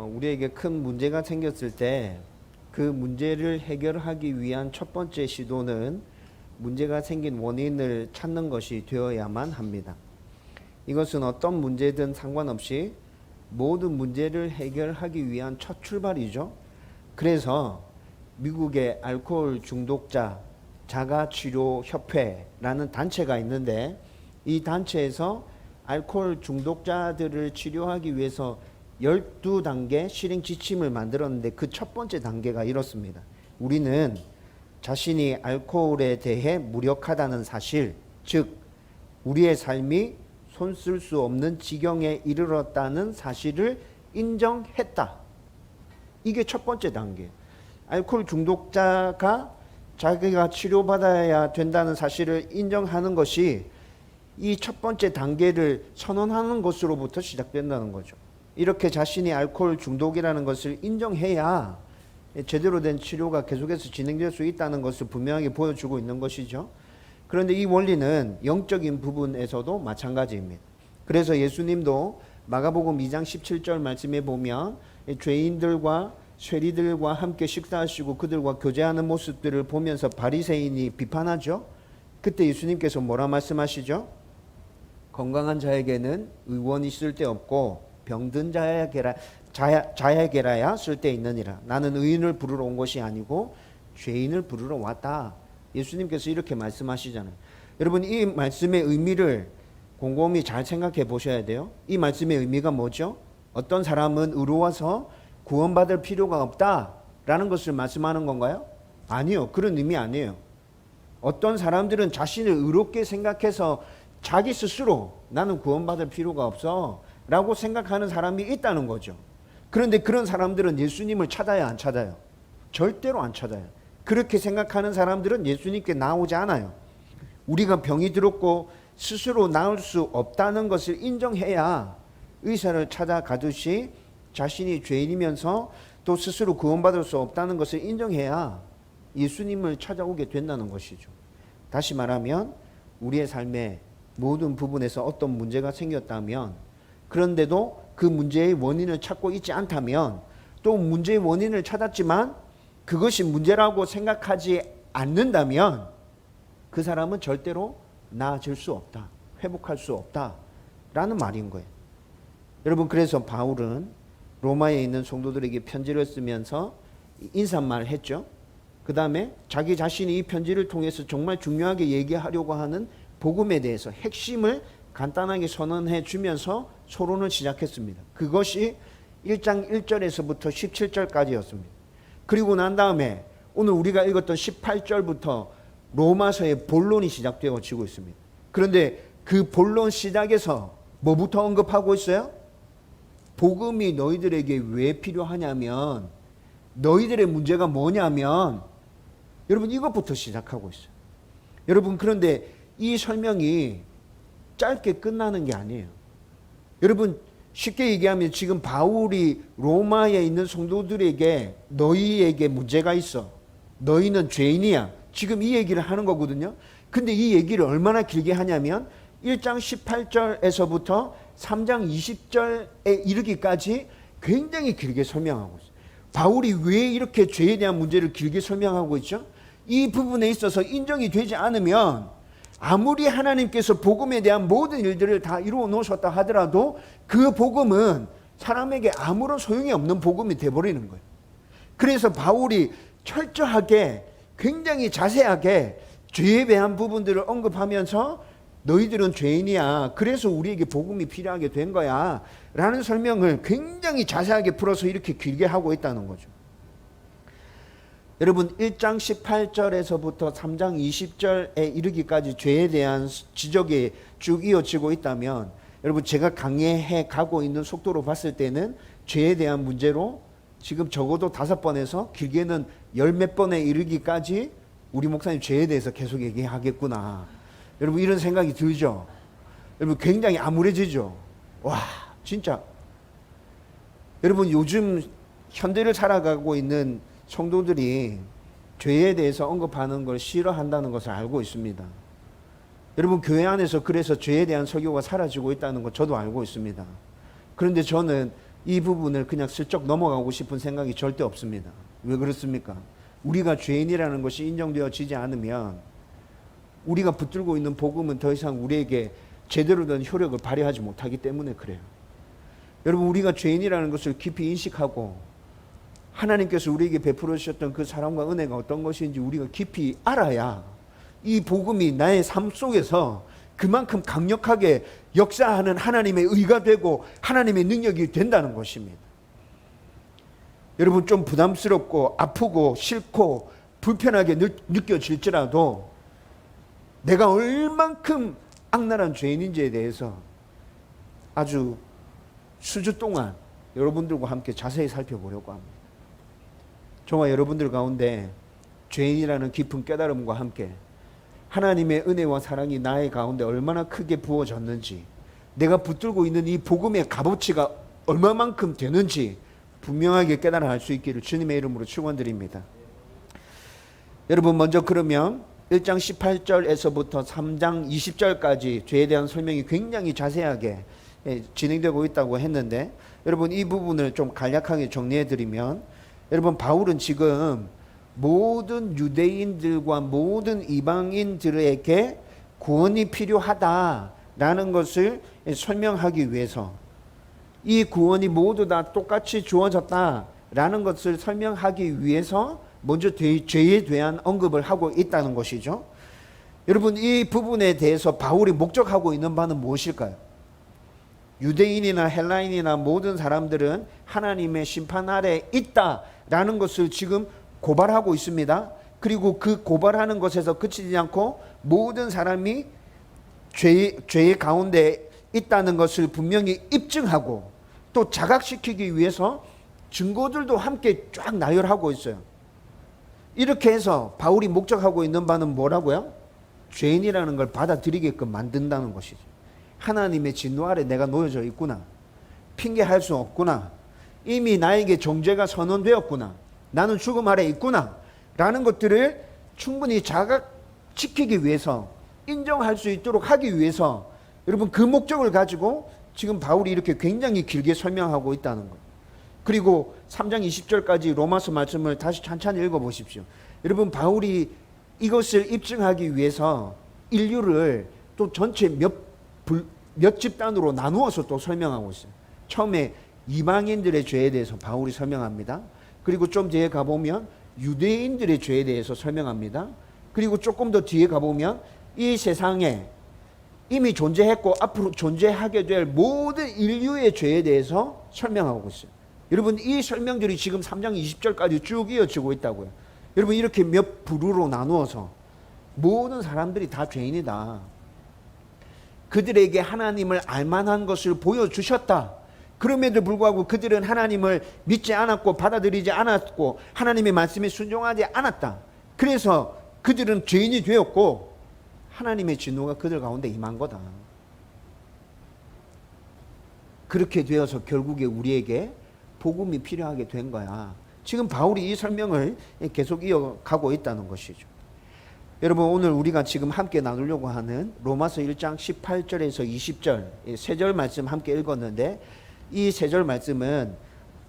우리에게 큰 문제가 생겼을 때 그 문제를 해결하기 위한 첫 번째 시도는 문제가 생긴 원인을 찾는 것이 되어야만 합니다. 이것은 어떤 문제든 상관없이 모든 문제를 해결하기 위한 첫 출발이죠. 그래서 미국의 알코올 중독자 자가치료협회라는 단체가 있는데, 이 단체에서 알코올 중독자들을 치료하기 위해서 12단계 실행 지침을 만들었는데, 그 첫 번째 단계가 이렇습니다. 우리는 자신이 알코올에 대해 무력하다는 사실, 즉 우리의 삶이 손 쓸 수 없는 지경에 이르렀다는 사실을 인정했다. 이게 첫 번째 단계. 알코올 중독자가 자기가 치료받아야 된다는 사실을 인정하는 것이 이 첫 번째 단계를 선언하는 것으로부터 시작된다는 거죠. 이렇게 자신이 알코올 중독이라는 것을 인정해야 제대로 된 치료가 계속해서 진행될 수 있다는 것을 분명하게 보여주고 있는 것이죠. 그런데 이 원리는 영적인 부분에서도 마찬가지입니다. 그래서 예수님도 마가복음 2장 17절 말씀에 보면 죄인들과 쇠리들과 함께 식사하시고 그들과 교제하는 모습들을 보면서 바리새인이 비판하죠. 그때 예수님께서 뭐라 말씀하시죠? 건강한 자에게는 의원이 쓸데없고 병든 자에게라야 쓸데있느니라. 나는 의인을 부르러 온 것이 아니고 죄인을 부르러 왔다. 예수님께서 이렇게 말씀하시잖아요. 여러분, 이 말씀의 의미를 곰곰이 잘 생각해 보셔야 돼요. 이 말씀의 의미가 뭐죠? 어떤 사람은 의로워서 구원받을 필요가 없다라는 것을 말씀하는 건가요? 아니요. 그런 의미 아니에요. 어떤 사람들은 자신을 의롭게 생각해서 자기 스스로 나는 구원받을 필요가 없어 라고 생각하는 사람이 있다는 거죠. 그런데 그런 사람들은 예수님을 찾아요, 안 찾아요? 절대로 안 찾아요. 그렇게 생각하는 사람들은 예수님께 나오지 않아요. 우리가 병이 들었고 스스로 나을 수 없다는 것을 인정해야 의사를 찾아가듯이 자신이 죄인이면서 또 스스로 구원받을 수 없다는 것을 인정해야 예수님을 찾아오게 된다는 것이죠. 다시 말하면 우리의 삶의 모든 부분에서 어떤 문제가 생겼다면, 그런데도 그 문제의 원인을 찾고 있지 않다면, 또 문제의 원인을 찾았지만 그것이 문제라고 생각하지 않는다면 그 사람은 절대로 나아질 수 없다, 회복할 수 없다라는 말인 거예요. 여러분, 그래서 바울은 로마에 있는 성도들에게 편지를 쓰면서 인사말을 했죠. 그 다음에 자기 자신이 이 편지를 통해서 정말 중요하게 얘기하려고 하는 복음에 대해서 핵심을 간단하게 선언해 주면서 서론을 시작했습니다. 그것이 1장 1절에서부터 17절까지였습니다. 그리고 난 다음에 오늘 우리가 읽었던 18절부터 로마서의 본론이 시작되어지고 있습니다. 그런데 그 본론 시작에서 뭐부터 언급하고 있어요? 복음이 너희들에게 왜 필요하냐면, 너희들의 문제가 뭐냐면, 여러분 이것부터 시작하고 있어요. 여러분, 그런데 이 설명이 짧게 끝나는 게 아니에요. 여러분, 쉽게 얘기하면 지금 바울이 로마에 있는 성도들에게 너희에게 문제가 있어, 너희는 죄인이야, 지금 이 얘기를 하는 거거든요. 근데 이 얘기를 얼마나 길게 하냐면 1장 18절에서부터 3장 20절에 이르기까지 굉장히 길게 설명하고 있어요. 바울이 왜 이렇게 죄에 대한 문제를 길게 설명하고 있죠? 이 부분에 있어서 인정이 되지 않으면 아무리 하나님께서 복음에 대한 모든 일들을 다 이루어 놓으셨다 하더라도 그 복음은 사람에게 아무런 소용이 없는 복음이 되어버리는 거예요. 그래서 바울이 철저하게, 굉장히 자세하게 죄에 대한 부분들을 언급하면서 너희들은 죄인이야, 그래서 우리에게 복음이 필요하게 된 거야 라는 설명을 굉장히 자세하게 풀어서 이렇게 길게 하고 있다는 거죠. 여러분, 1장 18절에서부터 3장 20절에 이르기까지 죄에 대한 지적이 쭉 이어지고 있다면, 여러분 제가 강해해 가고 있는 속도로 봤을 때는 죄에 대한 문제로 지금 적어도 5번에서 길게는 10몇 번에 이르기까지 우리 목사님 죄에 대해서 계속 얘기하겠구나, 여러분 이런 생각이 들죠. 여러분 굉장히 암울해지죠. 와, 진짜 여러분 요즘 현대를 살아가고 있는 성도들이 죄에 대해서 언급하는 걸 싫어한다는 것을 알고 있습니다. 여러분 교회 안에서 그래서 죄에 대한 설교가 사라지고 있다는 거 저도 알고 있습니다. 그런데 저는 이 부분을 그냥 슬쩍 넘어가고 싶은 생각이 절대 없습니다. 왜 그렇습니까? 우리가 죄인이라는 것이 인정되어지지 않으면 우리가 붙들고 있는 복음은 더 이상 우리에게 제대로 된 효력을 발휘하지 못하기 때문에 그래요. 여러분, 우리가 죄인이라는 것을 깊이 인식하고 하나님께서 우리에게 베풀어 주셨던 그 사랑과 은혜가 어떤 것인지 우리가 깊이 알아야 이 복음이 나의 삶 속에서 그만큼 강력하게 역사하는 하나님의 의가 되고 하나님의 능력이 된다는 것입니다. 여러분, 좀 부담스럽고 아프고 싫고 불편하게 느껴질지라도 내가 얼만큼 악랄한 죄인인지에 대해서 아주 수주 동안 여러분들과 함께 자세히 살펴보려고 합니다. 저와 여러분들 가운데 죄인이라는 깊은 깨달음과 함께 하나님의 은혜와 사랑이 나의 가운데 얼마나 크게 부어졌는지, 내가 붙들고 있는 이 복음의 값어치가 얼마만큼 되는지 분명하게 깨달아 알 수 있기를 주님의 이름으로 축원드립니다. 여러분, 먼저 그러면 1장 18절에서부터 3장 20절까지 죄에 대한 설명이 굉장히 자세하게 진행되고 있다고 했는데, 여러분 이 부분을 좀 간략하게 정리해 드리면, 여러분 바울은 지금 모든 유대인들과 모든 이방인들에게 구원이 필요하다라는 것을 설명하기 위해서, 이 구원이 모두 다 똑같이 주어졌다라는 것을 설명하기 위해서 먼저 죄에 대한 언급을 하고 있다는 것이죠. 여러분, 이 부분에 대해서 바울이 목적하고 있는 바는 무엇일까요? 유대인이나 헬라인이나 모든 사람들은 하나님의 심판 아래 있다라는 것을 지금 고발하고 있습니다. 그리고 그 고발하는 것에서 그치지 않고 모든 사람이 죄의 가운데 있다는 것을 분명히 입증하고 또 자각시키기 위해서 증거들도 함께 쫙 나열하고 있어요. 이렇게 해서 바울이 목적하고 있는 바는 뭐라고요? 죄인이라는 걸 받아들이게끔 만든다는 것이죠. 하나님의 진노 아래 내가 놓여져 있구나. 핑계할 수 없구나. 이미 나에게 정죄가 선언되었구나. 나는 죽음 아래 있구나. 라는 것들을 충분히 자각시키기 위해서, 인정할 수 있도록 하기 위해서, 여러분 그 목적을 가지고 지금 바울이 이렇게 굉장히 길게 설명하고 있다는 거예요. 그리고 3장 20절까지 로마서 말씀을 다시 찬찬히 읽어보십시오. 여러분, 바울이 이것을 입증하기 위해서 인류를 또 전체 몇 집단으로 나누어서 또 설명하고 있어요. 처음에 이방인들의 죄에 대해서 바울이 설명합니다. 그리고 좀 뒤에 가보면 유대인들의 죄에 대해서 설명합니다. 그리고 조금 더 뒤에 가보면 이 세상에 이미 존재했고 앞으로 존재하게 될 모든 인류의 죄에 대해서 설명하고 있어요. 여러분, 이 설명들이 지금 3장 20절까지 쭉 이어지고 있다고요. 여러분, 이렇게 몇 부류로 나누어서 모든 사람들이 다 죄인이다. 그들에게 하나님을 알만한 것을 보여주셨다. 그럼에도 불구하고 그들은 하나님을 믿지 않았고 받아들이지 않았고 하나님의 말씀에 순종하지 않았다. 그래서 그들은 죄인이 되었고 하나님의 진노가 그들 가운데 임한 거다. 그렇게 되어서 결국에 우리에게 복음이 필요하게 된 거야. 지금 바울이 이 설명을 계속 이어가고 있다는 것이죠. 여러분, 오늘 우리가 지금 함께 나누려고 하는 로마서 1장 18절에서 20절 세 절 말씀 함께 읽었는데, 이 세 절 말씀은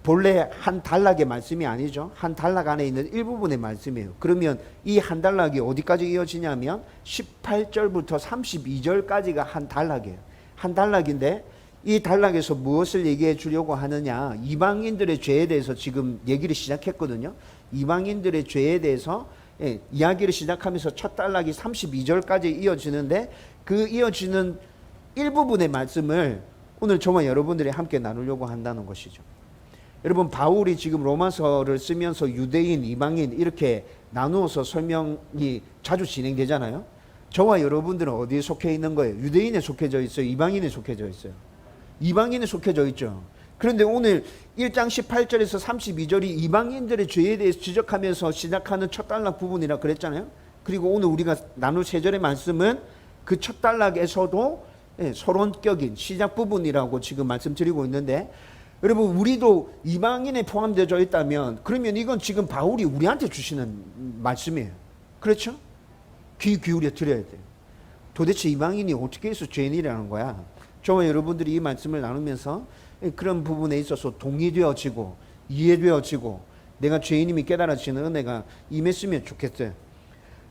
본래 한 단락의 말씀이 아니죠. 한 단락 안에 있는 일부분의 말씀이에요. 그러면 이 한 단락이 어디까지 이어지냐면 18절부터 32절까지가 한 단락이에요. 한 단락인데 이 단락에서 무엇을 얘기해 주려고 하느냐, 이방인들의 죄에 대해서 지금 얘기를 시작했거든요. 이방인들의 죄에 대해서 이야기를 시작하면서 첫 단락이 32절까지 이어지는데, 그 이어지는 일부분의 말씀을 오늘 저와 여러분들이 함께 나누려고 한다는 것이죠. 여러분, 바울이 지금 로마서를 쓰면서 유대인, 이방인 이렇게 나누어서 설명이 자주 진행되잖아요. 저와 여러분들은 어디에 속해 있는 거예요? 유대인에 속해져 있어요? 이방인에 속해져 있어요? 이방인에 속해져 있죠. 그런데 오늘 1장 18절에서 32절이 이방인들의 죄에 대해서 지적하면서 시작하는 첫 단락 부분이라 그랬잖아요. 그리고 오늘 우리가 나눌 세 절의 말씀은 그 첫 단락에서도 서론격인 시작 부분이라고 지금 말씀드리고 있는데, 여러분 우리도 이방인에 포함되어 있다면 그러면 이건 지금 바울이 우리한테 주시는 말씀이에요. 그렇죠? 귀 기울여 드려야 돼요. 도대체 이방인이 어떻게 해서 죄인이라는 거야? 저와 여러분들이 이 말씀을 나누면서 그런 부분에 있어서 동의되어지고 이해되어지고 내가 죄인임이 깨달아지는 은혜가 임했으면 좋겠어요.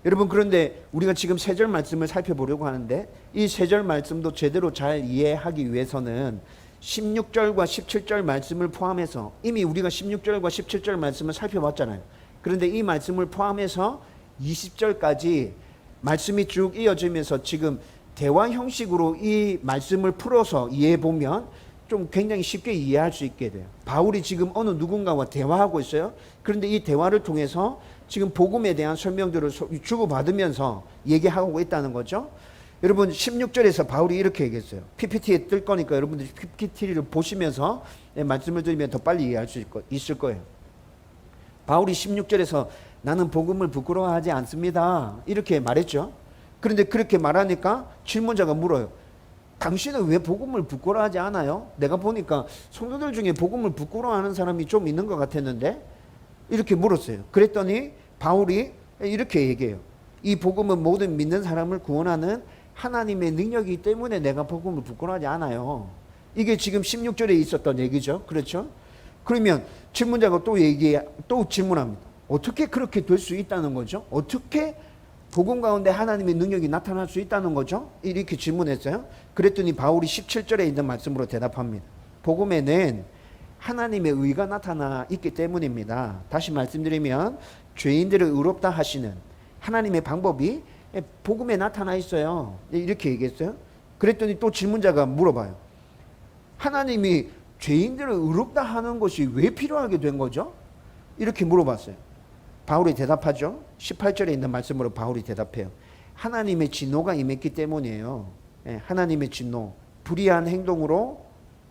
여러분, 그런데 우리가 지금 3절 말씀을 살펴보려고 하는데 이 3절 말씀도 제대로 잘 이해하기 위해서는 16절과 17절 말씀을 포함해서, 이미 우리가 16절과 17절 말씀을 살펴봤잖아요. 그런데 이 말씀을 포함해서 20절까지 말씀이 쭉 이어지면서 지금 대화 형식으로 이 말씀을 풀어서 이해해보면 좀 굉장히 쉽게 이해할 수 있게 돼요. 바울이 지금 어느 누군가와 대화하고 있어요. 그런데 이 대화를 통해서 지금 복음에 대한 설명들을 주고받으면서 얘기하고 있다는 거죠. 여러분, 16절에서 바울이 이렇게 얘기했어요. PPT에 뜰 거니까 여러분들이 PPT를 보시면서 말씀을 들으면 더 빨리 이해할 수 있을 거예요. 바울이 16절에서 나는 복음을 부끄러워하지 않습니다, 이렇게 말했죠. 그런데 그렇게 말하니까 질문자가 물어요. 당신은 왜 복음을 부끄러워하지 않아요? 내가 보니까 성도들 중에 복음을 부끄러워하는 사람이 좀 있는 것 같았는데, 이렇게 물었어요. 그랬더니 바울이 이렇게 얘기해요. 이 복음은 모든 믿는 사람을 구원하는 하나님의 능력이기 때문에 내가 복음을 부끄러워하지 않아요. 이게 지금 16절에 있었던 얘기죠. 그렇죠? 그러면 질문자가 또 질문합니다. 어떻게 그렇게 될 수 있다는 거죠? 어떻게 복음 가운데 하나님의 능력이 나타날 수 있다는 거죠? 이렇게 질문했어요. 그랬더니 바울이 17절에 있는 말씀으로 대답합니다. 복음에는 하나님의 의가 나타나 있기 때문입니다. 다시 말씀드리면 죄인들을 의롭다 하시는 하나님의 방법이 복음에 나타나 있어요. 이렇게 얘기했어요. 그랬더니 또 질문자가 물어봐요. 하나님이 죄인들을 의롭다 하는 것이 왜 필요하게 된 거죠? 이렇게 물어봤어요. 바울이 대답하죠. 18절에 있는 말씀으로 바울이 대답해요. 하나님의 진노가 임했기 때문이에요. 하나님의 진노, 불의한 행동으로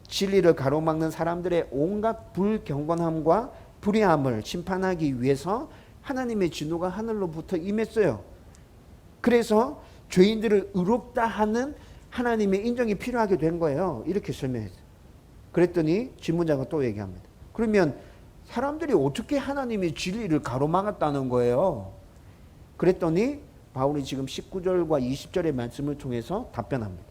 진리를 가로막는 사람들의 온갖 불경건함과 불의함을 심판하기 위해서 하나님의 진노가 하늘로부터 임했어요. 그래서 죄인들을 의롭다 하는 하나님의 인정이 필요하게 된 거예요. 이렇게 설명했어요. 그랬더니 질문자가 또 얘기합니다. 그러면 사람들이 어떻게 하나님의 진리를 가로막았다는 거예요? 그랬더니 바울이 지금 19절과 20절의 말씀을 통해서 답변합니다.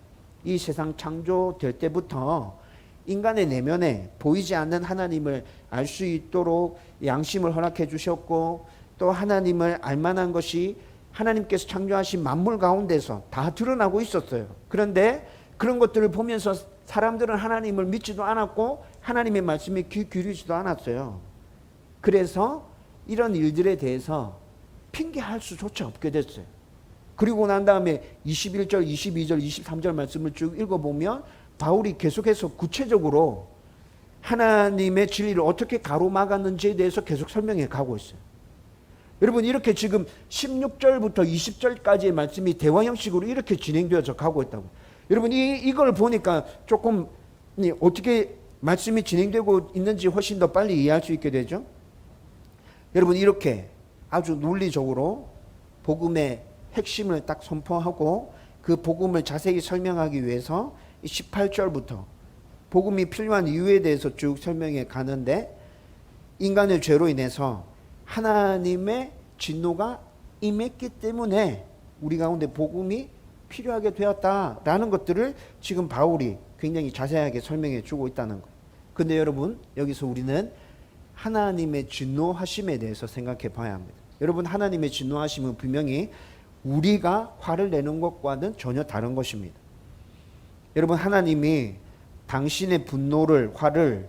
이 세상 창조될 때부터 인간의 내면에 보이지 않는 하나님을 알 수 있도록 양심을 허락해 주셨고, 또 하나님을 알만한 것이 하나님께서 창조하신 만물 가운데서 다 드러나고 있었어요. 그런데 그런 것들을 보면서 사람들은 하나님을 믿지도 않았고 하나님의 말씀에 귀 기울이지도 않았어요. 그래서 이런 일들에 대해서 핑계할 수조차 없게 됐어요. 그리고 난 다음에 21절, 22절, 23절 말씀을 쭉 읽어보면 바울이 계속해서 구체적으로 하나님의 진리를 어떻게 가로막았는지에 대해서 계속 설명해 가고 있어요. 여러분, 이렇게 지금 16절부터 20절까지의 말씀이 대화 형식으로 이렇게 진행되어져 가고 있다고. 여러분, 이걸 보니까 조금 어떻게 말씀이 진행되고 있는지 훨씬 더 빨리 이해할 수 있게 되죠. 여러분, 이렇게 아주 논리적으로 복음의 핵심을 딱 선포하고 그 복음을 자세히 설명하기 위해서 18절부터 복음이 필요한 이유에 대해서 쭉 설명해 가는데, 인간의 죄로 인해서 하나님의 진노가 임했기 때문에 우리 가운데 복음이 필요하게 되었다라는 것들을 지금 바울이 굉장히 자세하게 설명해 주고 있다는 거예요. 근데 여러분, 여기서 우리는 하나님의 진노하심에 대해서 생각해 봐야 합니다. 여러분, 하나님의 진노하심은 분명히 우리가 화를 내는 것과는 전혀 다른 것입니다. 여러분, 하나님이 당신의 분노를, 화를,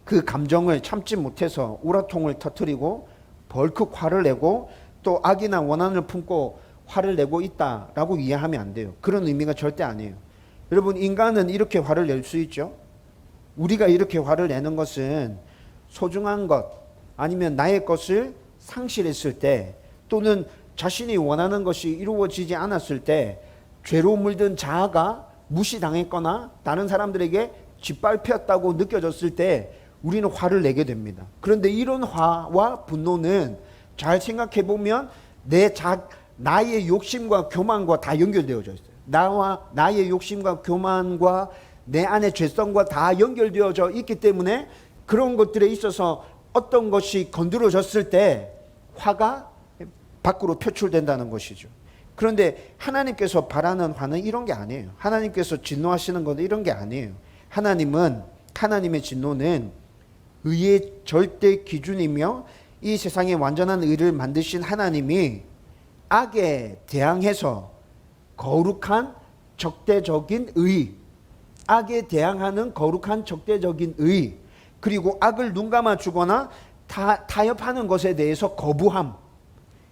그 감정을 참지 못해서 우라통을 터뜨리고 벌컥 화를 내고 또 악이나 원한을 품고 화를 내고 있다라고 이해하면 안 돼요. 그런 의미가 절대 아니에요. 여러분, 인간은 이렇게 화를 낼 수 있죠. 우리가 이렇게 화를 내는 것은 소중한 것 아니면 나의 것을 상실했을 때, 또는 자신이 원하는 것이 이루어지지 않았을 때, 죄로 물든 자아가 무시당했거나 다른 사람들에게 짓밟혔다고 느껴졌을 때 우리는 화를 내게 됩니다. 그런데 이런 화와 분노는 잘 생각해 보면 나의 욕심과 교만과 다 연결되어져 있어요. 나의 욕심과 교만과 내 안의 죄성과 다 연결되어져 있기 때문에 그런 것들에 있어서 어떤 것이 건드려졌을 때 화가 밖으로 표출된다는 것이죠. 그런데 하나님께서 바라는 화는 이런 게 아니에요. 하나님께서 진노하시는 것도 이런 게 아니에요. 하나님의 진노는 의의 절대 기준이며 이 세상에 완전한 의를 만드신 하나님이 악에 대항해서 거룩한 적대적인 의, 악에 대항하는 거룩한 적대적인 의, 그리고 악을 눈감아 주거나 타협하는 것에 대해서 거부함,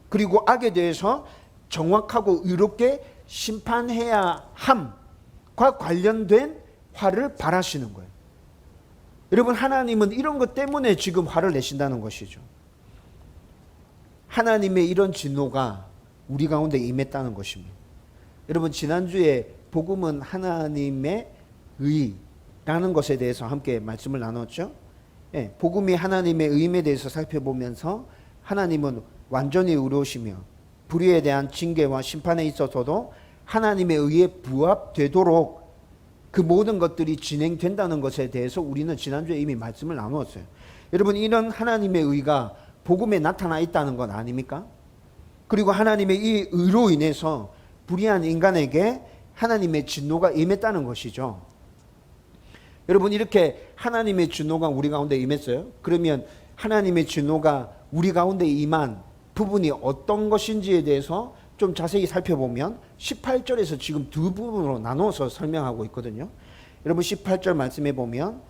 그리고 악에 대해서 정확하고 의롭게 심판해야 함과 관련된 화를 바라시는 거예요. 여러분, 하나님은 이런 것 때문에 지금 화를 내신다는 것이죠. 하나님의 이런 진노가 우리 가운데 임했다는 것입니다. 여러분, 지난주에 복음은 하나님의 의라는 것에 대해서 함께 말씀을 나눴죠. 예, 복음이 하나님의 의임에 대해서 살펴보면서 하나님은 완전히 의로우시며 불의에 대한 징계와 심판에 있어서도 하나님의 의에 부합되도록 그 모든 것들이 진행된다는 것에 대해서 우리는 지난주에 이미 말씀을 나누었어요. 여러분, 이런 하나님의 의가 복음에 나타나 있다는 건 아닙니까? 그리고 하나님의 이 의로 인해서 불의한 인간에게 하나님의 진노가 임했다는 것이죠. 여러분, 이렇게 하나님의 진노가 우리 가운데 임했어요. 그러면 하나님의 진노가 우리 가운데 임한 부분이 어떤 것인지에 대해서 좀 자세히 살펴보면 18절에서 지금 두 부분으로 나눠서 설명하고 있거든요. 여러분, 18절 말씀해 보면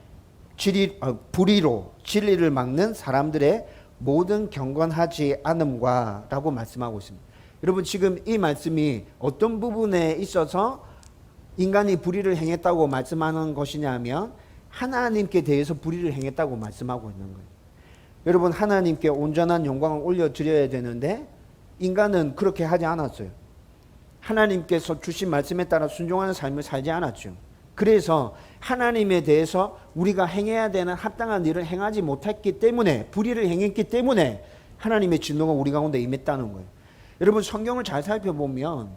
불의로 진리를 막는 사람들의 모든 경건하지 않음과 라고 말씀하고 있습니다. 여러분, 지금 이 말씀이 어떤 부분에 있어서 인간이 불의를 행했다고 말씀하는 것이냐면 하나님께 대해서 불의를 행했다고 말씀하고 있는 거예요. 여러분, 하나님께 온전한 영광을 올려드려야 되는데 인간은 그렇게 하지 않았어요. 하나님께서 주신 말씀에 따라 순종하는 삶을 살지 않았죠. 그래서 하나님에 대해서 우리가 행해야 되는 합당한 일을 행하지 못했기 때문에, 불의를 행했기 때문에 하나님의 진노가 우리 가운데 임했다는 거예요. 여러분, 성경을 잘 살펴보면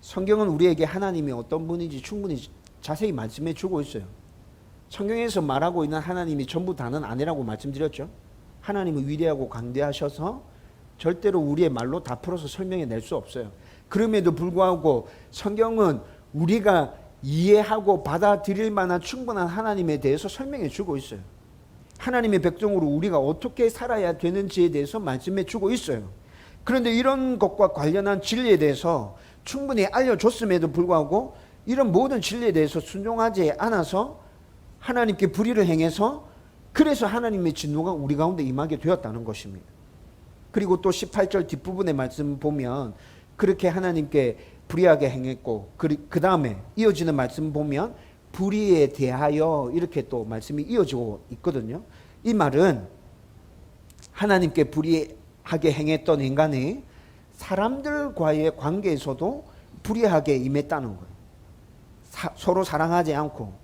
성경은 우리에게 하나님이 어떤 분인지 충분히 자세히 말씀해 주고 있어요. 성경에서 말하고 있는 하나님이 전부 다는 아니라고 말씀드렸죠. 하나님은 위대하고 강대하셔서 절대로 우리의 말로 다 풀어서 설명해 낼 수 없어요. 그럼에도 불구하고 성경은 우리가 이해하고 받아들일 만한 충분한 하나님에 대해서 설명해 주고 있어요. 하나님의 백성으로 우리가 어떻게 살아야 되는지에 대해서 말씀해 주고 있어요. 그런데 이런 것과 관련한 진리에 대해서 충분히 알려줬음에도 불구하고 이런 모든 진리에 대해서 순종하지 않아서 하나님께 불의를 행해서, 그래서 하나님의 진노가 우리 가운데 임하게 되었다는 것입니다. 그리고 또 18절 뒷부분의 말씀 보면 그렇게 하나님께 불의하게 행했고, 그 다음에 이어지는 말씀 보면 불의에 대하여 이렇게 또 말씀이 이어지고 있거든요. 이 말은 하나님께 불의하게 행했던 인간이 사람들과의 관계에서도 불의하게 임했다는 거예요. 서로 사랑하지 않고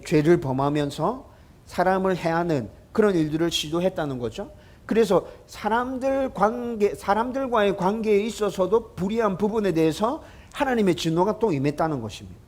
죄를 범하면서 사람을 해하는 그런 일들을 시도했다는 거죠. 그래서 사람들과의 관계에 있어서도 불의한 부분에 대해서 하나님의 진노가 또 임했다는 것입니다.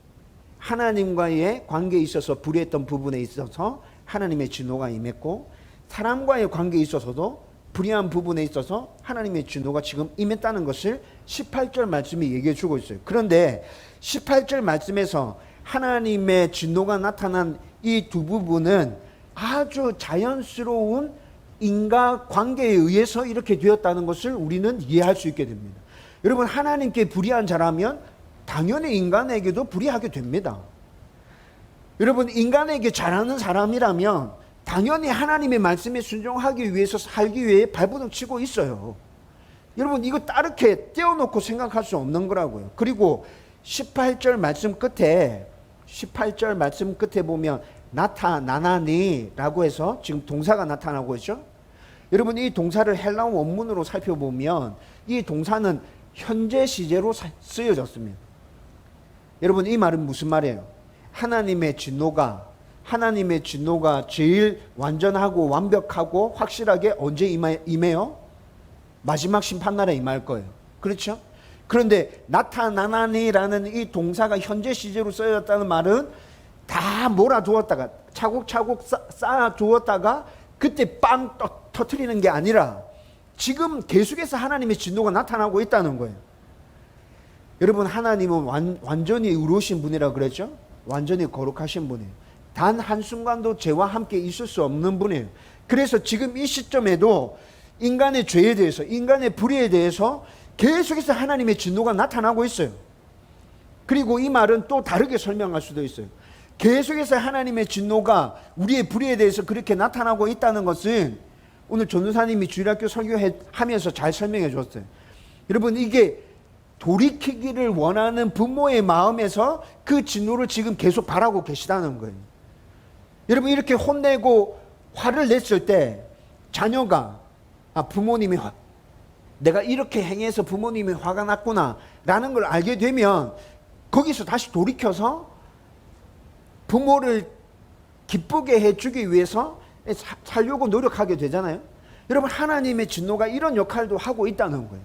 하나님과의 관계에 있어서 불의했던 부분에 있어서 하나님의 진노가 임했고, 사람과의 관계에 있어서도 불의한 부분에 있어서 하나님의 진노가 지금 임했다는 것을 18절 말씀이 얘기해 주고 있어요. 그런데 18절 말씀에서 하나님의 진노가 나타난 이 두 부분은 아주 자연스러운 인과관계에 의해서 이렇게 되었다는 것을 우리는 이해할 수 있게 됩니다. 여러분, 하나님께 불의한 자라면 당연히 인간에게도 불의하게 됩니다. 여러분, 인간에게 잘하는 사람이라면 당연히 하나님의 말씀에 순종하기 위해서 살기 위해 발버둥 치고 있어요. 여러분, 이거 따르게 떼어놓고 생각할 수 없는 거라고요. 그리고 18절 말씀 끝에 보면 나타나니 라고 해서 지금 동사가 나타나고 있죠. 여러분, 이 동사를 헬라어 원문으로 살펴보면 이 동사는 현재 시제로 쓰여졌습니다. 여러분, 이 말은 무슨 말이에요? 하나님의 진노가 제일 완전하고 완벽하고 확실하게 언제 임해요? 마지막 심판날에 임할 거예요. 그렇죠? 그런데 나타나니라는 이 동사가 현재 시제로 쓰여졌다는 말은 다 몰아두었다가 차곡차곡 쌓아두었다가 그때 빵 터트리는 게 아니라 지금 계속해서 하나님의 진노가 나타나고 있다는 거예요. 여러분, 하나님은 완전히 의로우신 분이라고 그랬죠? 완전히 거룩하신 분이에요. 단 한순간도 죄와 함께 있을 수 없는 분이에요. 그래서 지금 이 시점에도 인간의 죄에 대해서, 인간의 불의에 대해서 계속해서 하나님의 진노가 나타나고 있어요. 그리고 이 말은 또 다르게 설명할 수도 있어요. 계속해서 하나님의 진노가 우리의 불의에 대해서 그렇게 나타나고 있다는 것은 오늘 전도사님이 주일학교 설교하면서 잘 설명해 줬어요. 여러분, 이게 돌이키기를 원하는 부모의 마음에서 그 진노를 지금 계속 바라고 계시다는 거예요. 여러분, 이렇게 혼내고 화를 냈을 때 자녀가 부모님이 내가 이렇게 행해서 부모님이 화가 났구나 라는 걸 알게 되면 거기서 다시 돌이켜서 부모를 기쁘게 해주기 위해서 살려고 노력하게 되잖아요. 여러분, 하나님의 진노가 이런 역할도 하고 있다는 거예요.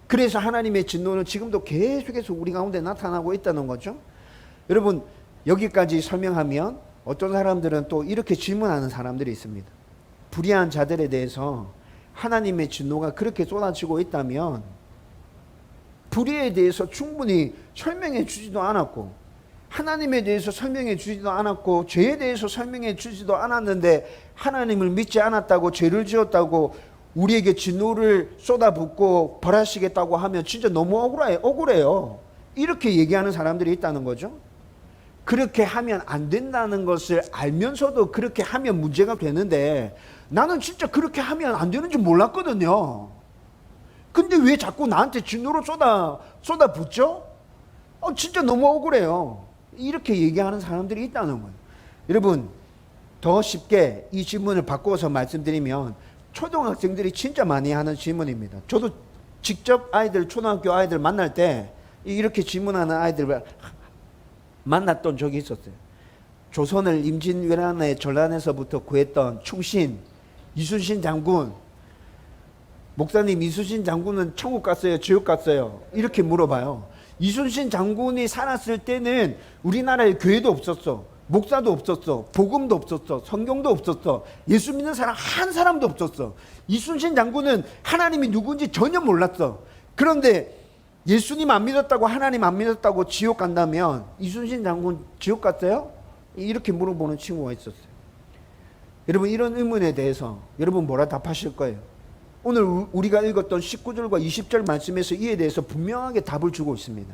그래서 하나님의 진노는 지금도 계속해서 우리 가운데 나타나고 있다는 거죠. 여러분, 여기까지 설명하면 어떤 사람들은 또 이렇게 질문하는 사람들이 있습니다. 불의한 자들에 대해서 하나님의 진노가 그렇게 쏟아지고 있다면 불의에 대해서 충분히 설명해 주지도 않았고, 하나님에 대해서 설명해 주지도 않았고, 죄에 대해서 설명해 주지도 않았는데 하나님을 믿지 않았다고, 죄를 지었다고 우리에게 진노를 쏟아붓고 벌하시겠다고 하면 진짜 너무 억울해요. 이렇게 얘기하는 사람들이 있다는 거죠. 그렇게 하면 안 된다는 것을 알면서도 그렇게 하면 문제가 되는데, 나는 진짜 그렇게 하면 안 되는 줄 몰랐거든요. 근데 왜 자꾸 나한테 진노를 쏟아붓죠? 진짜 너무 억울해요. 이렇게 얘기하는 사람들이 있다는 거예요. 여러분, 더 쉽게 이 질문을 바꿔서 말씀드리면 초등학생들이 진짜 많이 하는 질문입니다. 저도 직접 초등학교 아이들 만날 때 이렇게 질문하는 아이들을 만났던 적이 있었어요. 조선을 임진왜란의 전란에서부터 구했던 충신 이순신 장군, 목사님, 이순신 장군은 천국 갔어요, 지옥 갔어요? 이렇게 물어봐요. 이순신 장군이 살았을 때는 우리나라에 교회도 없었어, 목사도 없었어, 복음도 없었어, 성경도 없었어, 예수 믿는 사람 한 사람도 없었어. 이순신 장군은 하나님이 누군지 전혀 몰랐어. 그런데 예수님 안 믿었다고, 하나님 안 믿었다고 지옥 간다면 이순신 장군 지옥 갔어요? 이렇게 물어보는 친구가 있었어요. 여러분, 이런 의문에 대해서 여러분 뭐라 답하실 거예요? 오늘 우리가 읽었던 19절과 20절 말씀에서 이에 대해서 분명하게 답을 주고 있습니다.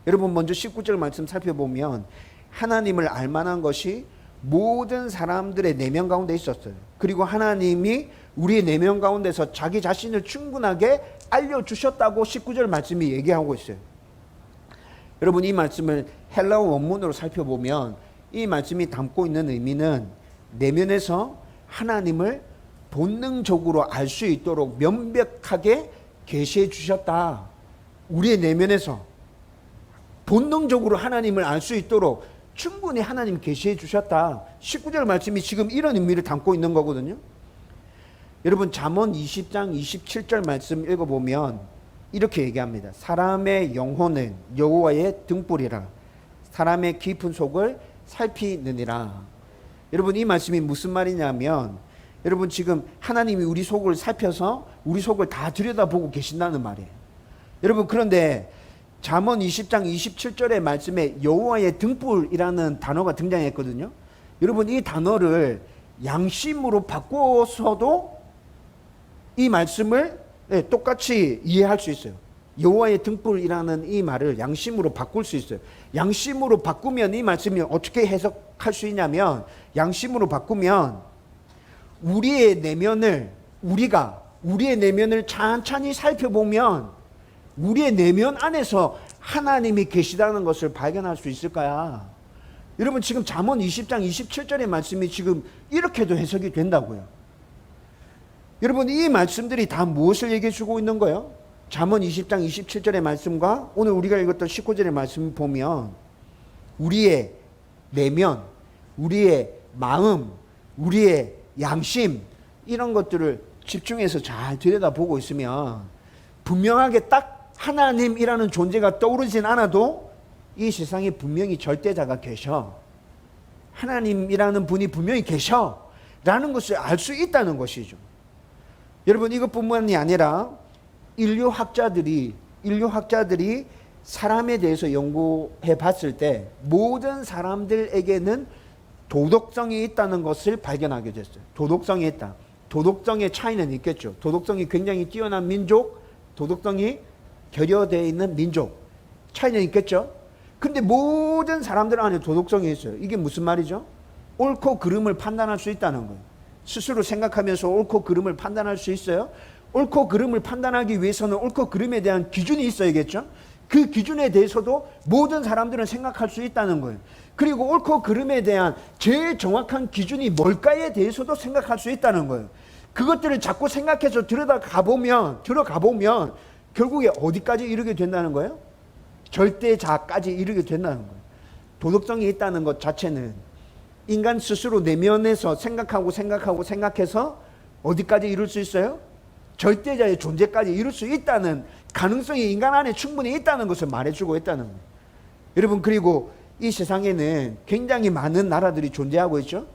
여러분, 먼저 19절 말씀 살펴보면 하나님을 알만한 것이 모든 사람들의 내면 가운데 있었어요. 그리고 하나님이 우리의 내면 가운데서 자기 자신을 충분하게 알려주셨다고 19절 말씀이 얘기하고 있어요. 여러분, 이 말씀을 헬라어 원문으로 살펴보면 이 말씀이 담고 있는 의미는 내면에서 하나님을 본능적으로 알 수 있도록 명백하게 계시해 주셨다. 우리의 내면에서 본능적으로 하나님을 알 수 있도록 충분히 하나님 계시해 주셨다. 19절 말씀이 지금 이런 의미를 담고 있는 거거든요. 여러분, 잠언 20장 27절 말씀 읽어보면 이렇게 얘기합니다. 사람의 영혼은 여호와의 등불이라 사람의 깊은 속을 살피느니라. 여러분, 이 말씀이 무슨 말이냐면, 여러분, 지금 하나님이 우리 속을 살펴서 우리 속을 다 들여다보고 계신다는 말이에요. 여러분, 그런데 잠언 20장 27절의 말씀에 여호와의 등불이라는 단어가 등장했거든요. 여러분, 이 단어를 양심으로 바꿔서도 이 말씀을 똑같이 이해할 수 있어요. 여호와의 등불이라는 이 말을 양심으로 바꿀 수 있어요. 양심으로 바꾸면 이 말씀이 어떻게 해석할 수 있냐면, 양심으로 바꾸면 우리의 내면을 찬찬히 살펴보면 우리의 내면 안에서 하나님이 계시다는 것을 발견할 수 있을 거야. 여러분, 지금 잠언 20장 27절의 말씀이 지금 이렇게도 해석이 된다고요. 여러분, 이 말씀들이 다 무엇을 얘기해 주고 있는 거예요? 잠언 20장 27절의 말씀과 오늘 우리가 읽었던 19절의 말씀을 보면 우리의 내면, 우리의 마음, 우리의 양심, 이런 것들을 집중해서 잘 들여다보고 있으면 분명하게 딱 하나님이라는 존재가 떠오르진 않아도 이 세상에 분명히 절대자가 계셔, 하나님이라는 분이 분명히 계셔 라는 것을 알 수 있다는 것이죠. 여러분, 이것뿐만이 아니라 인류학자들이 사람에 대해서 연구해 봤을 때 모든 사람들에게는 도덕성이 있다는 것을 발견하게 됐어요. 도덕성이 있다. 도덕성의 차이는 있겠죠. 도덕성이 굉장히 뛰어난 민족, 도덕성이 결여되어 있는 민족, 차이는 있겠죠. 근데 모든 사람들 안에 도덕성이 있어요. 이게 무슨 말이죠? 옳고 그름을 판단할 수 있다는 거예요. 스스로 생각하면서 옳고 그름을 판단할 수 있어요. 옳고 그름을 판단하기 위해서는 옳고 그름에 대한 기준이 있어야겠죠. 그 기준에 대해서도 모든 사람들은 생각할 수 있다는 거예요. 그리고 옳고 그름에 대한 제일 정확한 기준이 뭘까에 대해서도 생각할 수 있다는 거예요. 그것들을 자꾸 생각해서 들어가 보면 결국에 어디까지 이르게 된다는 거예요? 절대자까지 이르게 된다는 거예요. 도덕성이 있다는 것 자체는 인간 스스로 내면에서 생각해서 어디까지 이룰 수 있어요? 절대자의 존재까지 이룰 수 있다는 가능성이 인간 안에 충분히 있다는 것을 말해주고 있다는 거예요. 여러분, 그리고 이 세상에는 굉장히 많은 나라들이 존재하고 있죠.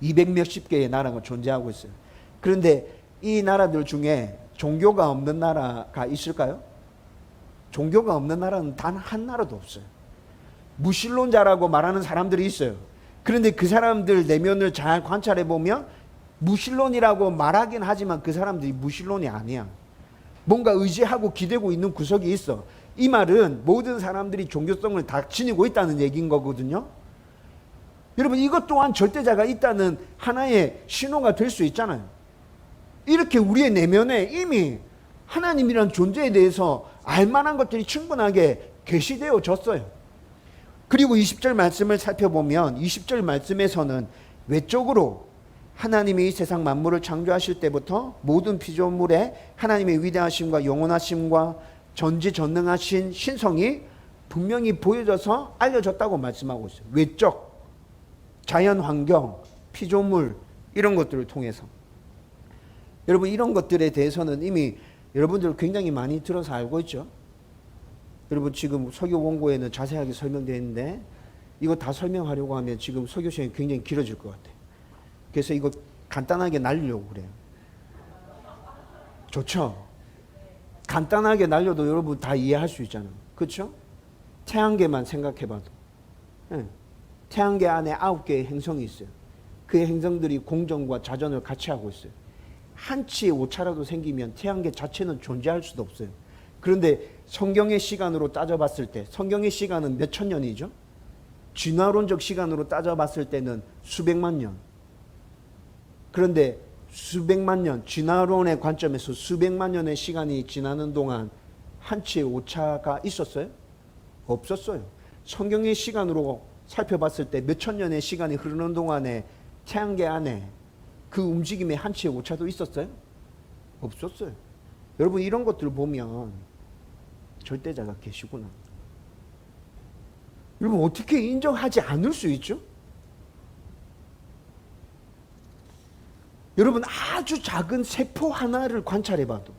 200몇십 개의 나라가 존재하고 있어요. 그런데 이 나라들 중에 종교가 없는 나라가 있을까요? 종교가 없는 나라는 단 한 나라도 없어요. 무신론자라고 말하는 사람들이 있어요. 그런데 그 사람들 내면을 잘 관찰해 보면 무신론이라고 말하긴 하지만 그 사람들이 무신론이 아니야. 뭔가 의지하고 기대고 있는 구석이 있어. 이 말은 모든 사람들이 종교성을 다 지니고 있다는 얘기인 거거든요. 여러분, 이것 또한 절대자가 있다는 하나의 신호가 될 수 있잖아요. 이렇게 우리의 내면에 이미 하나님이란 존재에 대해서 알만한 것들이 충분하게 계시되어졌어요. 그리고 20절 말씀을 살펴보면 20절 말씀에서는 외적으로 하나님이 이 세상 만물을 창조하실 때부터 모든 피조물에 하나님의 위대하심과 영원하심과 전지전능하신 신성이 분명히 보여져서 알려졌다고 말씀하고 있어요. 외적, 자연 환경, 피조물 이런 것들을 통해서. 여러분, 이런 것들에 대해서는 이미 여러분들 굉장히 많이 들어서 알고 있죠. 여러분, 지금 설교 원고에는 자세하게 설명되어 있는데 이거 다 설명하려고 하면 지금 설교 시간이 굉장히 길어질 것 같아요. 그래서 이거 간단하게 날리려고 그래요. 좋죠? 간단하게 날려도 여러분 다 이해할 수 있잖아요. 그렇죠? 태양계만 생각해봐도 태양계 안에 9개의 행성이 있어요. 그 행성들이 공전과 자전을 같이 하고 있어요. 한치의 오차라도 생기면 태양계 자체는 존재할 수도 없어요. 그런데 성경의 시간으로 따져봤을 때, 성경의 시간은 몇 천 년이죠? 진화론적 시간으로 따져봤을 때는 수백만 년. 그런데 수백만 년, 진화론의 관점에서 수백만 년의 시간이 지나는 동안 한치의 오차가 있었어요? 없었어요. 성경의 시간으로 살펴봤을 때 몇 천 년의 시간이 흐르는 동안에 태양계 안에 그 움직임에 한치의 오차도 있었어요? 없었어요. 여러분, 이런 것들을 보면 절대자가 계시구나. 여러분, 어떻게 인정하지 않을 수 있죠? 여러분, 아주 작은 세포 하나를 관찰해봐도,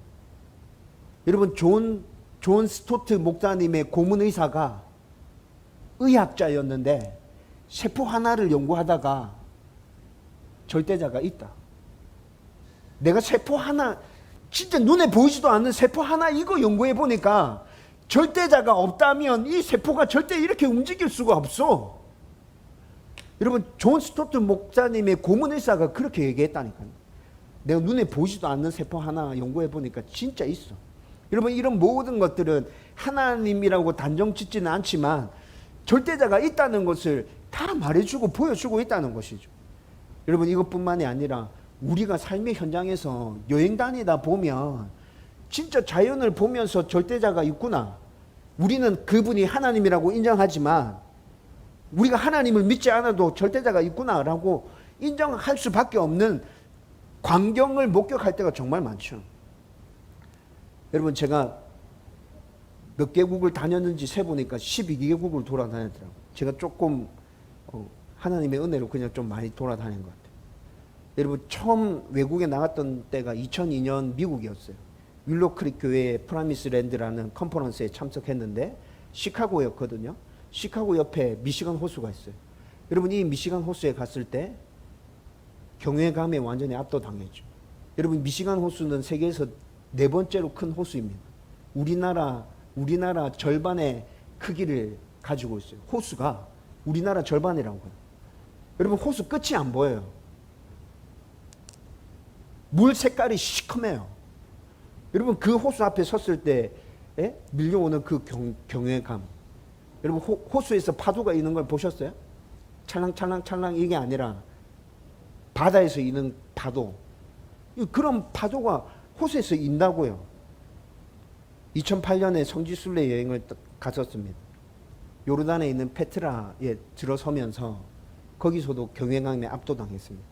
여러분, 존 스토트 목사님의 고문 의사가 의학자였는데 세포 하나를 연구하다가 절대자가 있다. 내가 세포 하나, 진짜 눈에 보이지도 않는 세포 하나 이거 연구해 보니까 절대자가 없다면 이 세포가 절대 이렇게 움직일 수가 없어. 여러분, 존 스토트 목사님의 고문 의사가 그렇게 얘기했다니까요. 내가 눈에 보이지도 않는 세포 하나 연구해 보니까 진짜 있어. 여러분, 이런 모든 것들은 하나님이라고 단정 짓지는 않지만 절대자가 있다는 것을 다 말해주고 보여주고 있다는 것이죠. 여러분, 이것뿐만이 아니라 우리가 삶의 현장에서 여행 다니다 보면 진짜 자연을 보면서 절대자가 있구나. 우리는 그분이 하나님이라고 인정하지만 우리가 하나님을 믿지 않아도 절대자가 있구나라고 인정할 수밖에 없는 광경을 목격할 때가 정말 많죠. 여러분, 제가 몇 개국을 다녔는지 세보니까 12개국을 돌아다녔더라고요. 제가 조금 하나님의 은혜로 그냥 좀 많이 돌아다닌 것 같아요. 여러분, 처음 외국에 나갔던 때가 2002년 미국이었어요. 윌로크릭 교회의 프라미스랜드라는 컨퍼런스에 참석했는데 시카고였거든요. 시카고 옆에 미시간 호수가 있어요. 여러분, 이 미시간 호수에 갔을 때 경외감에 완전히 압도당했죠. 여러분, 미시간 호수는 세계에서 4번째로 큰 호수입니다. 우리나라 우리나라 절반의 크기를 가지고 있어요. 호수가 우리나라 절반이라고요. 여러분 호수 끝이 안 보여요. 물 색깔이 시커매요. 여러분 그 호수 앞에 섰을 때 밀려오는 그 경외감. 여러분 호수에서 파도가 있는 걸 보셨어요? 찰랑찰랑찰랑 이게 아니라 바다에서 있는 파도. 그런 파도가 호수에서 인다고요. 2008년에 성지순례 여행을 갔었습니다. 요르단에 있는 페트라에 들어서면서 거기서도 경외감에 압도당했습니다.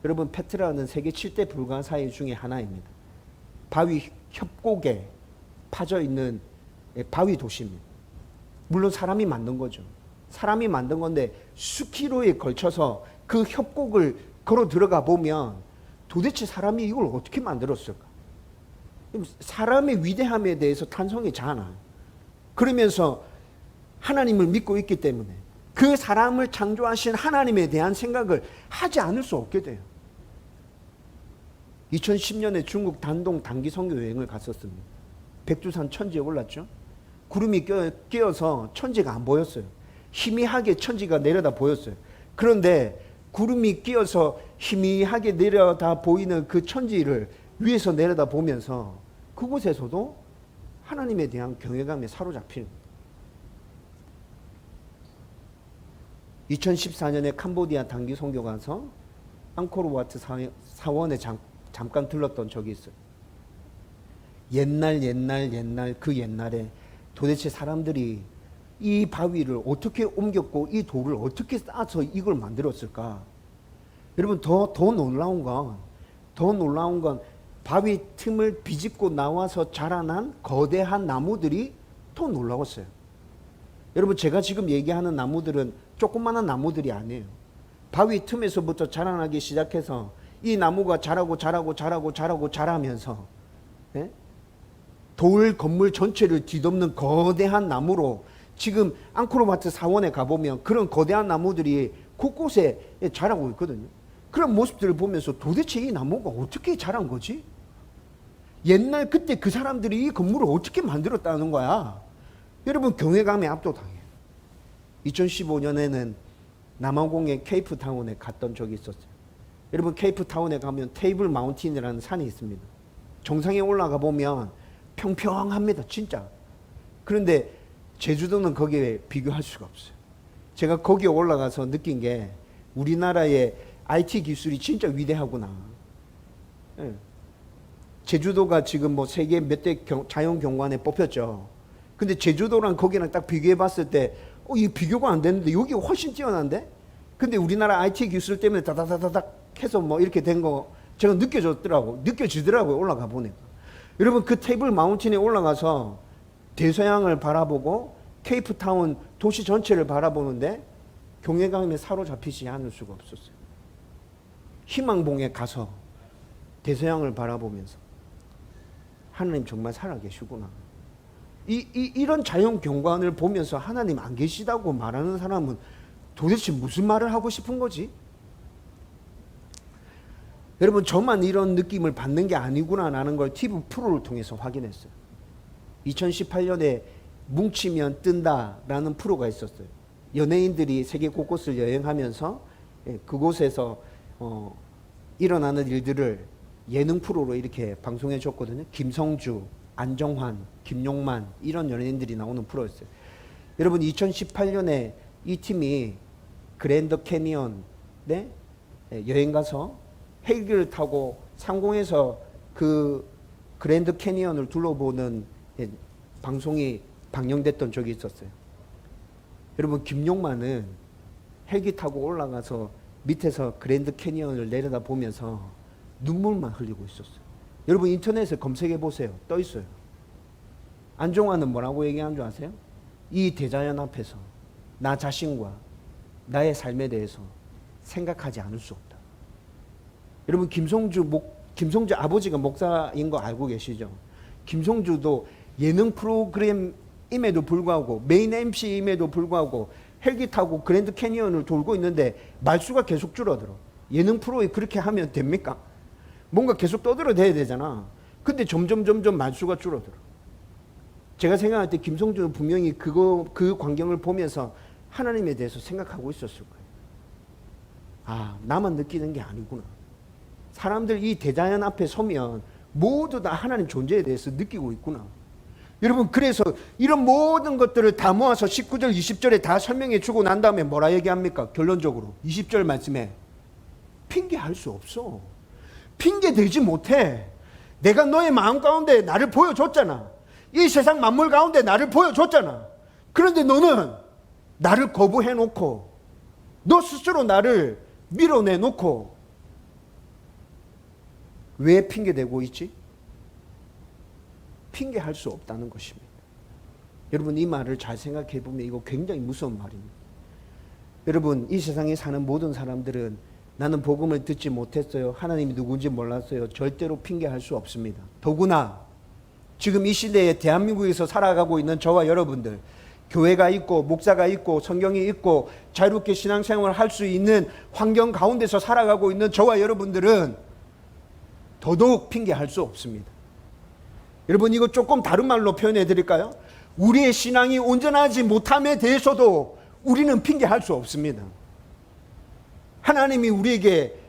여러분 페트라는 세계 7대 불가사의 중에 하나입니다. 바위 협곡에 파져 있는 바위 도시입니다. 물론 사람이 만든 거죠. 사람이 만든 건데 수키로에 걸쳐서 그 협곡을 걸어 들어가 보면 도대체 사람이 이걸 어떻게 만들었을까? 사람의 위대함에 대해서 탄성이 잖아. 그러면서 하나님을 믿고 있기 때문에 그 사람을 창조하신 하나님에 대한 생각을 하지 않을 수 없게 돼요. 2010년에 중국 단동 단기 선교 여행을 갔었습니다. 백두산 천지에 올랐죠. 구름이 끼어서 천지가 안 보였어요. 희미하게 천지가 내려다 보였어요. 그런데 구름이 끼어서 희미하게 내려다 보이는 그 천지를 위에서 내려다 보면서 그곳에서도 하나님에 대한 경외감에 사로잡히는 거예요. 2014년에 캄보디아 단기 선교 가서 앙코르와트 사원에 잠깐 들렀던 적이 있어요. 옛날 그 옛날에 도대체 사람들이 이 바위를 어떻게 옮겼고 이 돌을 어떻게 쌓아서 이걸 만들었을까? 여러분 더 놀라운 건 바위 틈을 비집고 나와서 자라난 거대한 나무들이 더 놀라웠어요. 여러분 제가 지금 얘기하는 나무들은 조그마한 나무들이 아니에요. 바위 틈에서부터 자라나기 시작해서 이 나무가 자라면서 돌 건물 전체를 뒤덮는 거대한 나무로 지금 앙코르와트 사원에 가보면 그런 거대한 나무들이 곳곳에 자라고 있거든요. 그런 모습들을 보면서 도대체 이 나무가 어떻게 자란 거지? 옛날 그때 그 사람들이 이 건물을 어떻게 만들었다는 거야? 여러분 경외감에 압도당해요. 2015년에는 남아공의 케이프타운에 갔던 적이 있었어요. 여러분 케이프타운에 가면 테이블 마운틴이라는 산이 있습니다. 정상에 올라가 보면 평평합니다. 진짜. 그런데 제주도는 거기에 비교할 수가 없어요. 제가 거기에 올라가서 느낀 게 우리나라의 IT 기술이 진짜 위대하구나. 제주도가 지금 뭐 세계 몇 대 자연경관에 뽑혔죠. 근데 제주도랑 거기랑 딱 비교해 봤을 때 이 비교가 안 되는데 여기가 훨씬 뛰어난데? 근데 우리나라 IT 기술 때문에 다다다닥 해서 뭐 이렇게 된 거 제가 느껴지더라고요. 올라가 보니까. 여러분 그 테이블 마운틴에 올라가서 대서양을 바라보고 케이프타운 도시 전체를 바라보는데 경외감에 사로잡히지 않을 수가 없었어요. 희망봉에 가서 대서양을 바라보면서 하나님 정말 살아계시구나. 이런 자연 경관을 보면서 하나님 안 계시다고 말하는 사람은 도대체 무슨 말을 하고 싶은 거지? 여러분 저만 이런 느낌을 받는 게 아니구나라는 걸 TV 프로를 통해서 확인했어요. 2018년에 뭉치면 뜬다라는 프로가 있었어요. 연예인들이 세계 곳곳을 여행하면서 그곳에서 일어나는 일들을 예능 프로로 이렇게 방송해 줬거든요. 김성주, 안정환, 김용만 이런 연예인들이 나오는 프로였어요. 여러분 2018년에 이 팀이 그랜드 캐니언에 여행 가서 헬기를 타고 상공에서 그 그랜드 캐니언을 둘러보는 방송이 방영됐던 적이 있었어요. 여러분 김용만은 헬기 타고 올라가서 밑에서 그랜드 캐니언을 내려다 보면서 눈물만 흘리고 있었어요. 여러분 인터넷에 검색해 보세요. 떠 있어요. 안종환은 뭐라고 얘기한 줄 아세요? 이 대자연 앞에서 나 자신과 나의 삶에 대해서 생각하지 않을 수 없다. 여러분 김성주 아버지가 목사인 거 알고 계시죠? 김성주도 예능 프로그램임에도 불구하고 메인 MC임에도 불구하고 헬기 타고 그랜드 캐니언을 돌고 있는데 말수가 계속 줄어들어. 예능 프로에 그렇게 하면 됩니까? 뭔가 계속 떠들어대야 되잖아. 근데 점점 말수가 줄어들어. 제가 생각할 때 김성준은 분명히 그 광경을 보면서 하나님에 대해서 생각하고 있었을 거예요. 아, 나만 느끼는 게 아니구나. 사람들 이 대자연 앞에 서면 모두 다 하나님 존재에 대해서 느끼고 있구나. 여러분, 그래서 이런 모든 것들을 다 모아서 19절 20절에 다 설명해 주고 난 다음에 뭐라 얘기합니까? 결론적으로 20절 말씀에 핑계할 수 없어. 핑계 대지 못해. 내가 너의 마음 가운데 나를 보여줬잖아. 이 세상 만물 가운데 나를 보여줬잖아. 그런데 너는 나를 거부해놓고 너 스스로 나를 밀어내놓고 왜 핑계대고 있지? 핑계할 수 없다는 것입니다. 여러분, 이 말을 잘 생각해 보면 이거 굉장히 무서운 말입니다. 여러분, 이 세상에 사는 모든 사람들은 나는 복음을 듣지 못했어요, 하나님이 누군지 몰랐어요, 절대로 핑계할 수 없습니다. 더구나 지금 이 시대에 대한민국에서 살아가고 있는 저와 여러분들, 교회가 있고 목사가 있고 성경이 있고 자유롭게 신앙생활을 할 수 있는 환경 가운데서 살아가고 있는 저와 여러분들은 더더욱 핑계할 수 없습니다. 여러분, 이거 조금 다른 말로 표현해 드릴까요? 우리의 신앙이 온전하지 못함에 대해서도 우리는 핑계할 수 없습니다. 하나님이 우리에게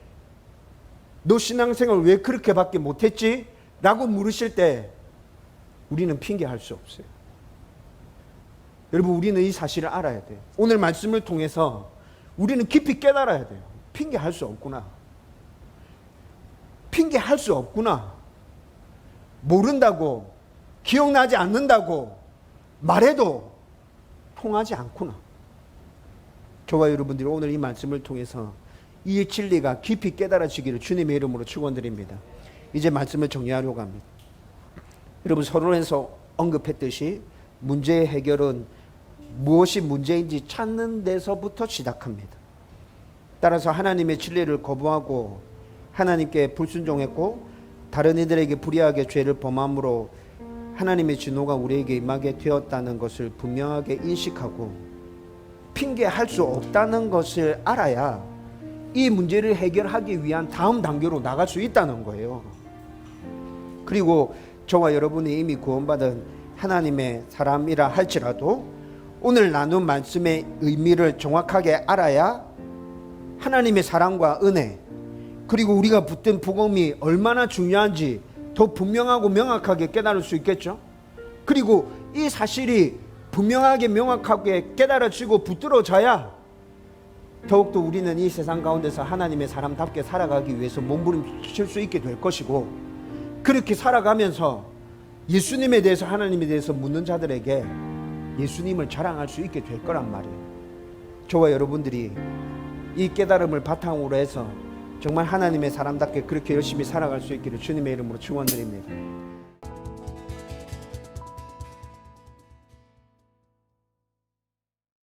너 신앙생활 왜 그렇게밖에 못했지? 라고 물으실 때 우리는 핑계할 수 없어요. 여러분, 우리는 이 사실을 알아야 돼요. 오늘 말씀을 통해서 우리는 깊이 깨달아야 돼요. 핑계할 수 없구나. 핑계할 수 없구나. 모른다고, 기억나지 않는다고 말해도 통하지 않구나. 저와 여러분들이 오늘 이 말씀을 통해서 이 진리가 깊이 깨달아지기를 주님의 이름으로 축원드립니다. 이제 말씀을 정리하려고 합니다. 여러분, 서론에서 언급했듯이 문제의 해결은 무엇이 문제인지 찾는 데서부터 시작합니다. 따라서 하나님의 진리를 거부하고 하나님께 불순종했고 다른 이들에게 불의하게 죄를 범함으로 하나님의 진노가 우리에게 임하게 되었다는 것을 분명하게 인식하고 핑계할 수 없다는 것을 알아야 이 문제를 해결하기 위한 다음 단계로 나갈 수 있다는 거예요. 그리고 저와 여러분이 이미 구원받은 하나님의 사람이라 할지라도 오늘 나눈 말씀의 의미를 정확하게 알아야 하나님의 사랑과 은혜, 그리고 우리가 붙든 복음이 얼마나 중요한지 더 분명하고 명확하게 깨달을 수 있겠죠. 그리고 이 사실이 분명하게 명확하게 깨달아지고 붙들어져야 더욱더 우리는 이 세상 가운데서 하나님의 사람답게 살아가기 위해서 몸부림칠 수 있게 될 것이고, 그렇게 살아가면서 예수님에 대해서, 하나님에 대해서 묻는 자들에게 예수님을 자랑할 수 있게 될 거란 말이에요. 저와 여러분들이 이 깨달음을 바탕으로 해서 정말 하나님의 사람답게 그렇게 열심히 살아갈 수 있기를 주님의 이름으로 축원드립니다.